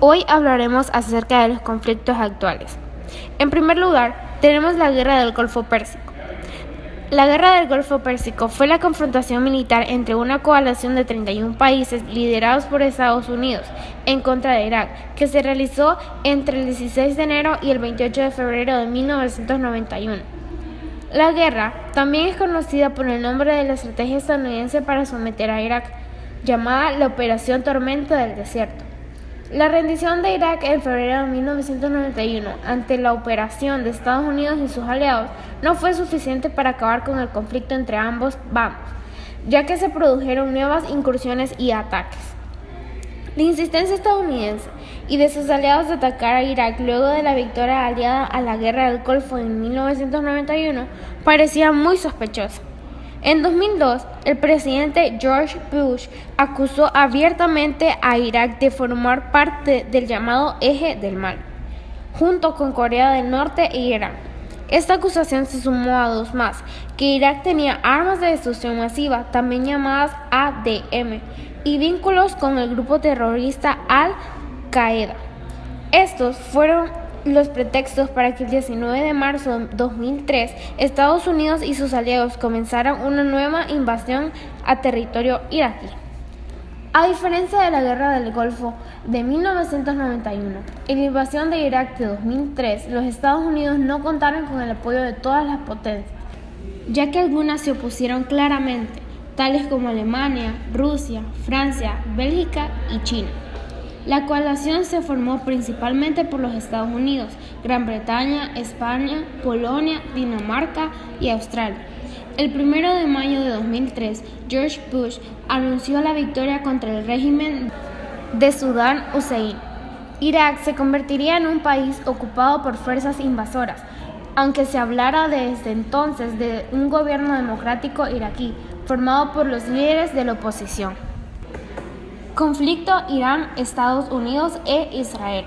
Hoy hablaremos acerca de los conflictos actuales. En primer lugar, tenemos la Guerra del Golfo Pérsico. La Guerra del Golfo Pérsico fue la confrontación militar entre una coalición de 31 países liderados por Estados Unidos en contra de Irak, que se realizó entre el 16 de enero y el 28 de febrero de 1991. La guerra también es conocida por el nombre de la estrategia estadounidense para someter a Irak, llamada la Operación Tormenta del Desierto. La rendición de Irak en febrero de 1991 ante la operación de Estados Unidos y sus aliados no fue suficiente para acabar con el conflicto entre ambos bandos, ya que se produjeron nuevas incursiones y ataques. La insistencia estadounidense y de sus aliados de atacar a Irak luego de la victoria aliada a la Guerra del Golfo en 1991 parecía muy sospechosa. En 2002, el presidente George Bush acusó abiertamente a Irak de formar parte del llamado Eje del Mal, junto con Corea del Norte e Irán. Esta acusación se sumó a dos más, que Irak tenía armas de destrucción masiva, también llamadas ADM, y vínculos con el grupo terrorista Al-Qaeda. Estos fueron los pretextos para que el 19 de marzo de 2003 Estados Unidos y sus aliados comenzaran una nueva invasión a territorio iraquí. A diferencia de la Guerra del Golfo de 1991 y la invasión de Irak de 2003, los Estados Unidos no contaron con el apoyo de todas las potencias, ya que algunas se opusieron claramente, tales como Alemania, Rusia, Francia, Bélgica y China. La coalición se formó principalmente por los Estados Unidos, Gran Bretaña, España, Polonia, Dinamarca y Australia. El 1 de mayo de 2003, George Bush anunció la victoria contra el régimen de Saddam Hussein. Irak se convertiría en un país ocupado por fuerzas invasoras, aunque se hablara desde entonces de un gobierno democrático iraquí, formado por los líderes de la oposición. Conflicto Irán, Estados Unidos e Israel.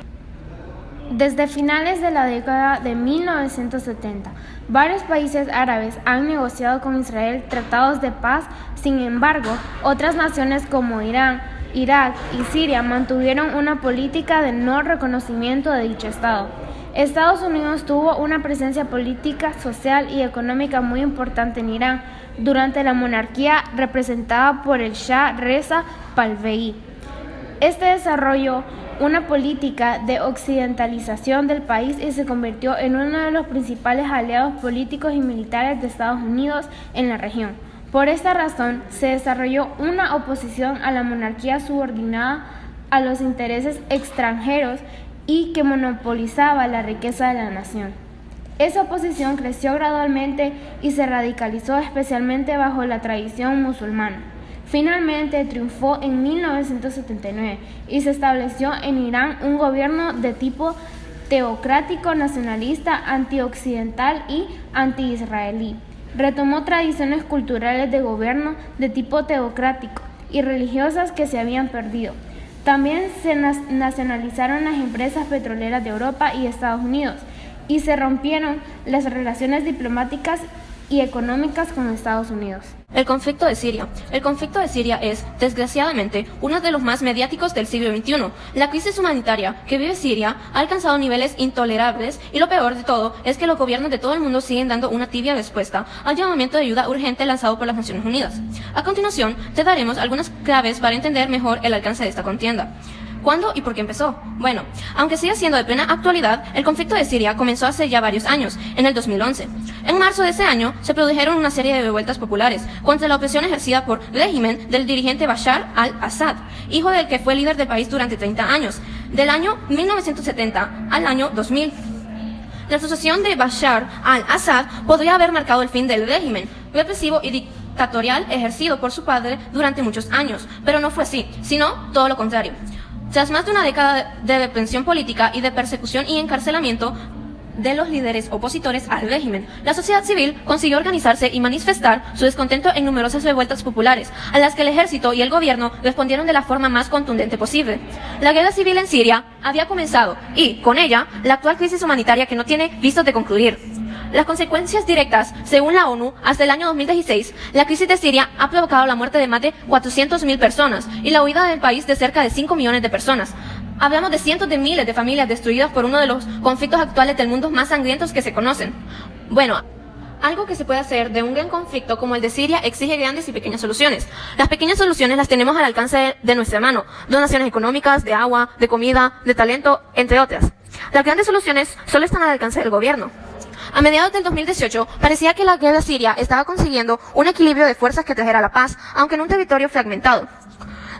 Desde finales de la década de 1970, varios países árabes han negociado con Israel tratados de paz. Sin embargo, otras naciones como Irán, Irak y Siria mantuvieron una política de no reconocimiento de dicho Estado. Estados Unidos tuvo una presencia política, social y económica muy importante en Irán durante la monarquía representada por el Shah Reza Pahlaví. Este desarrolló una política de occidentalización del país y se convirtió en uno de los principales aliados políticos y militares de Estados Unidos en la región. Por esta razón, se desarrolló una oposición a la monarquía subordinada a los intereses extranjeros y que monopolizaba la riqueza de la nación. Esa oposición creció gradualmente y se radicalizó especialmente bajo la tradición musulmana. Finalmente triunfó en 1979 y se estableció en Irán un gobierno de tipo teocrático, nacionalista, antioccidental y anti-israelí. Retomó tradiciones culturales de gobierno de tipo teocrático y religiosas que se habían perdido. También se nacionalizaron las empresas petroleras de Europa y Estados Unidos y se rompieron las relaciones diplomáticas y económicas con Estados Unidos. El conflicto de Siria. El conflicto de Siria es, desgraciadamente, uno de los más mediáticos del siglo XXI. La crisis humanitaria que vive Siria ha alcanzado niveles intolerables y lo peor de todo es que los gobiernos de todo el mundo siguen dando una tibia respuesta al llamamiento de ayuda urgente lanzado por las Naciones Unidas. A continuación, te daremos algunas claves para entender mejor el alcance de esta contienda. ¿Cuándo y por qué empezó? Bueno, aunque sigue siendo de plena actualidad, el conflicto de Siria comenzó hace ya varios años, en el 2011. En marzo de ese año se produjeron una serie de revueltas populares contra la opresión ejercida por el régimen del dirigente Bashar al-Assad, hijo del que fue líder del país durante 30 años, del año 1970 al año 2000. La sucesión de Bashar al-Assad podría haber marcado el fin del régimen represivo y dictatorial ejercido por su padre durante muchos años, pero no fue así, sino todo lo contrario. Tras más de una década de represión política y de persecución y encarcelamiento de los líderes opositores al régimen, la sociedad civil consiguió organizarse y manifestar su descontento en numerosas revueltas populares, a las que el ejército y el gobierno respondieron de la forma más contundente posible. La guerra civil en Siria había comenzado y, con ella, la actual crisis humanitaria que no tiene vistos de concluir. Las consecuencias directas, según la ONU, hasta el año 2016, la crisis de Siria ha provocado la muerte de más de 400.000 personas y la huida del país de cerca de 5 millones de personas. Hablamos de cientos de miles de familias destruidas por uno de los conflictos actuales del mundo más sangrientos que se conocen. Bueno, algo que se puede hacer de un gran conflicto como el de Siria exige grandes y pequeñas soluciones. Las pequeñas soluciones las tenemos al alcance de nuestra mano. Donaciones económicas, de agua, de comida, de talento, entre otras. Las grandes soluciones solo están al alcance del gobierno. A mediados del 2018, parecía que la guerra siria estaba consiguiendo un equilibrio de fuerzas que trajera la paz, aunque en un territorio fragmentado.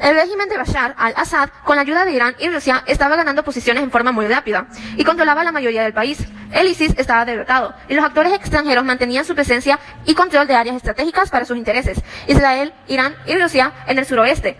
El régimen de Bashar al-Assad, con la ayuda de Irán y Rusia, estaba ganando posiciones en forma muy rápida y controlaba la mayoría del país. El ISIS estaba derrotado y los actores extranjeros mantenían su presencia y control de áreas estratégicas para sus intereses. Israel, Irán y Rusia en el suroeste.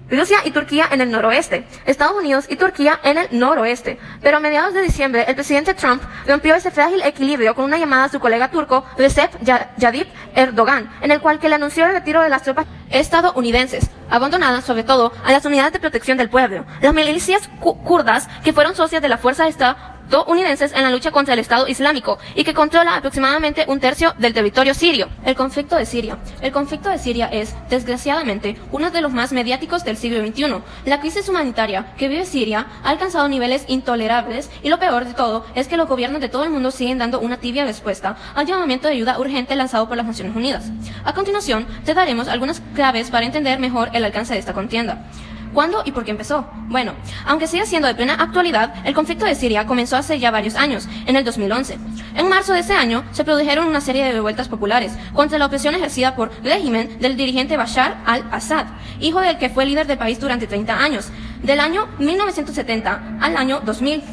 Rusia y Turquía en el noroeste, Estados Unidos y Turquía en el noroeste. Pero a mediados de diciembre, el presidente Trump rompió ese frágil equilibrio con una llamada a su colega turco Recep Tayyip Erdogan, en el cual que le anunció el retiro de las tropas estadounidenses, abandonadas sobre todo a las unidades de protección del pueblo, las milicias kurdas que fueron socias de la fuerza estadounidenses en la lucha contra el Estado Islámico y que controla aproximadamente un tercio del territorio sirio. El conflicto de Siria. El conflicto de Siria es, desgraciadamente, uno de los más mediáticos del siglo XXI. La crisis humanitaria que vive Siria ha alcanzado niveles intolerables y lo peor de todo es que los gobiernos de todo el mundo siguen dando una tibia respuesta al llamamiento de ayuda urgente lanzado por las Naciones Unidas. A continuación, te daremos algunas claves para entender mejor el alcance de esta contienda. ¿Cuándo y por qué empezó? Bueno, aunque sigue siendo de plena actualidad, el conflicto de Siria comenzó hace ya varios años, en el 2011. En marzo de ese año se produjeron una serie de revueltas populares contra la opresión ejercida por el régimen del dirigente Bashar al-Assad, hijo del que fue líder del país durante 30 años, del año 1970 al año 2000.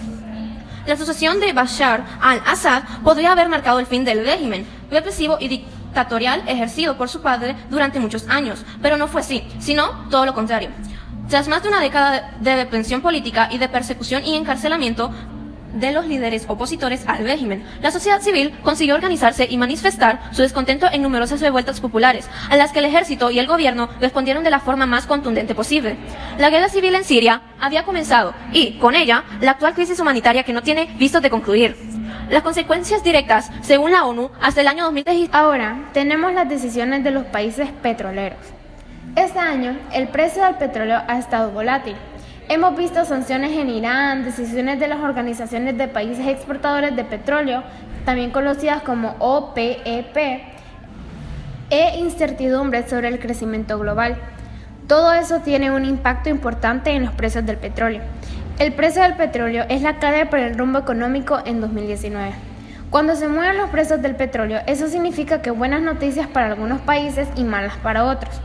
La sucesión de Bashar al-Assad podría haber marcado el fin del régimen represivo y dictatorial ejercido por su padre durante muchos años, pero no fue así, sino todo lo contrario. Tras más de una década de represión política y de persecución y encarcelamiento de los líderes opositores al régimen, la sociedad civil consiguió organizarse y manifestar su descontento en numerosas revueltas populares, a las que el ejército y el gobierno respondieron de la forma más contundente posible. La guerra civil en Siria había comenzado y, con ella, la actual crisis humanitaria que no tiene visos de concluir. Las consecuencias directas, según la ONU, hasta el año 2010. Ahora, tenemos las decisiones de los países petroleros. Este año, el precio del petróleo ha estado volátil. Hemos visto sanciones en Irán, decisiones de las organizaciones de países exportadores de petróleo, también conocidas como OPEP, e incertidumbre sobre el crecimiento global. Todo eso tiene un impacto importante en los precios del petróleo. El precio del petróleo es la clave para el rumbo económico en 2019. Cuando se mueven los precios del petróleo, eso significa que buenas noticias para algunos países y malas para otros.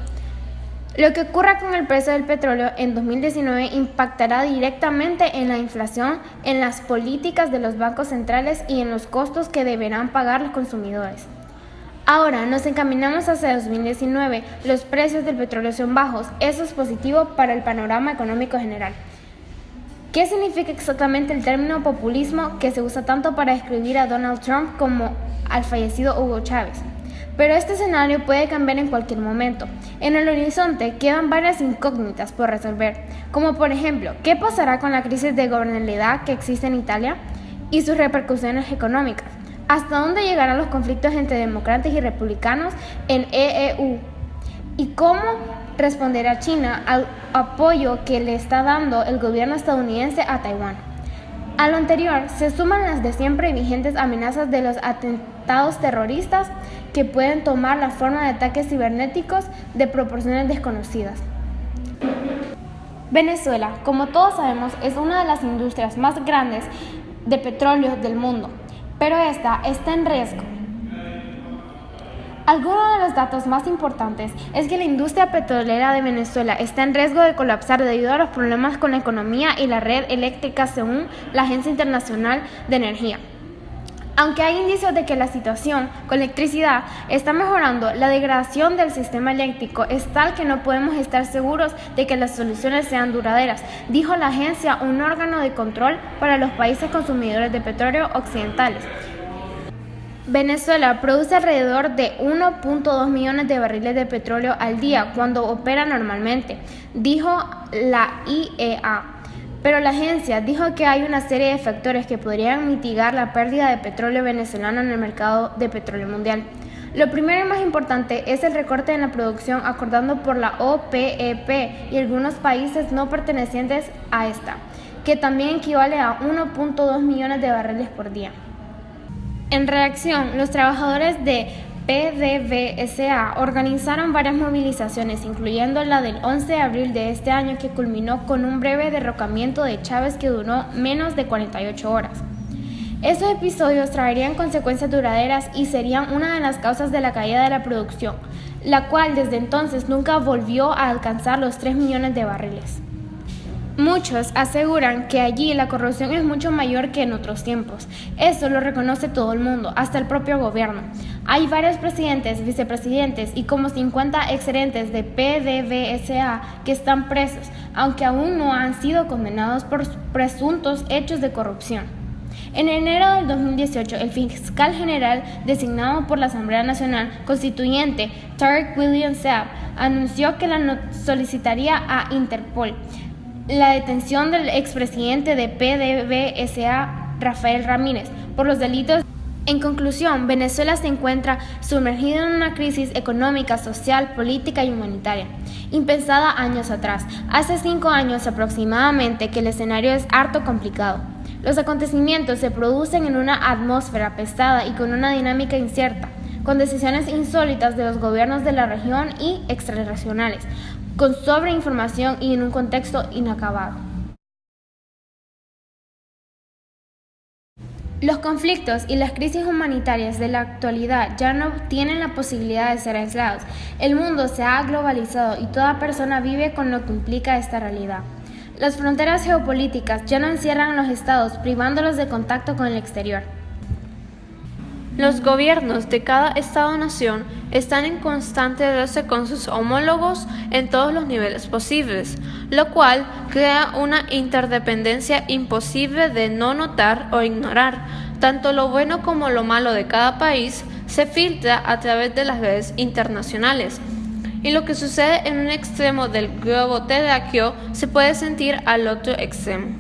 Lo que ocurra con el precio del petróleo en 2019 impactará directamente en la inflación, en las políticas de los bancos centrales y en los costos que deberán pagar los consumidores. Ahora nos encaminamos hacia 2019, los precios del petróleo son bajos, eso es positivo para el panorama económico general. ¿Qué significa exactamente el término populismo que se usa tanto para describir a Donald Trump como al fallecido Hugo Chávez? Pero este escenario puede cambiar en cualquier momento. En el horizonte quedan varias incógnitas por resolver, como por ejemplo, ¿qué pasará con la crisis de gobernabilidad que existe en Italia y sus repercusiones económicas? ¿Hasta dónde llegarán los conflictos entre demócratas y republicanos en EU? ¿Y cómo responderá China al apoyo que le está dando el gobierno estadounidense a Taiwán? A lo anterior se suman las de siempre vigentes amenazas de los atentados terroristas que pueden tomar la forma de ataques cibernéticos de proporciones desconocidas. Venezuela, como todos sabemos, es una de las industrias más grandes de petróleo del mundo, pero esta está en riesgo. Algunos de los datos más importantes es que la industria petrolera de Venezuela está en riesgo de colapsar debido a los problemas con la economía y la red eléctrica según la Agencia Internacional de Energía. Aunque hay indicios de que la situación con electricidad está mejorando, la degradación del sistema eléctrico es tal que no podemos estar seguros de que las soluciones sean duraderas, dijo la agencia, un órgano de control para los países consumidores de petróleo occidentales. Venezuela produce alrededor de 1.2 millones de barriles de petróleo al día cuando opera normalmente, dijo la IEA. Pero la agencia dijo que hay una serie de factores que podrían mitigar la pérdida de petróleo venezolano en el mercado de petróleo mundial. Lo primero y más importante es el recorte en la producción acordado por la OPEP y algunos países no pertenecientes a esta, que también equivale a 1.2 millones de barriles por día. En reacción, los trabajadores de PDVSA organizaron varias movilizaciones, incluyendo la del 11 de abril de este año, que culminó con un breve derrocamiento de Chávez que duró menos de 48 horas. Estos episodios traerían consecuencias duraderas y serían una de las causas de la caída de la producción, la cual desde entonces nunca volvió a alcanzar los 3 millones de barriles. Muchos aseguran que allí la corrupción es mucho mayor que en otros tiempos. Eso lo reconoce todo el mundo, hasta el propio gobierno. Hay varios presidentes, vicepresidentes y como 50 exgerentes de PDVSA que están presos, aunque aún no han sido condenados por presuntos hechos de corrupción. En enero del 2018, el fiscal general designado por la Asamblea Nacional Constituyente, Tarek William Saab, anunció que solicitaría a Interpol la detención del expresidente de PDVSA, Rafael Ramírez, por los delitos. En conclusión, Venezuela se encuentra sumergida en una crisis económica, social, política y humanitaria, impensada años atrás. Hace 5 años aproximadamente que el escenario es harto complicado. Los acontecimientos se producen en una atmósfera pesada y con una dinámica incierta, con decisiones insólitas de los gobiernos de la región y extrarregionales, con sobreinformación y en un contexto inacabado. Los conflictos y las crisis humanitarias de la actualidad ya no tienen la posibilidad de ser aislados. El mundo se ha globalizado y toda persona vive con lo que implica esta realidad. Las fronteras geopolíticas ya no encierran a los estados, privándolos de contacto con el exterior. Los gobiernos de cada estado-nación están en constante roce con sus homólogos en todos los niveles posibles, lo cual crea una interdependencia imposible de no notar o ignorar. Tanto lo bueno como lo malo de cada país se filtra a través de las redes internacionales. Y lo que sucede en un extremo del globo terráqueo se puede sentir al otro extremo.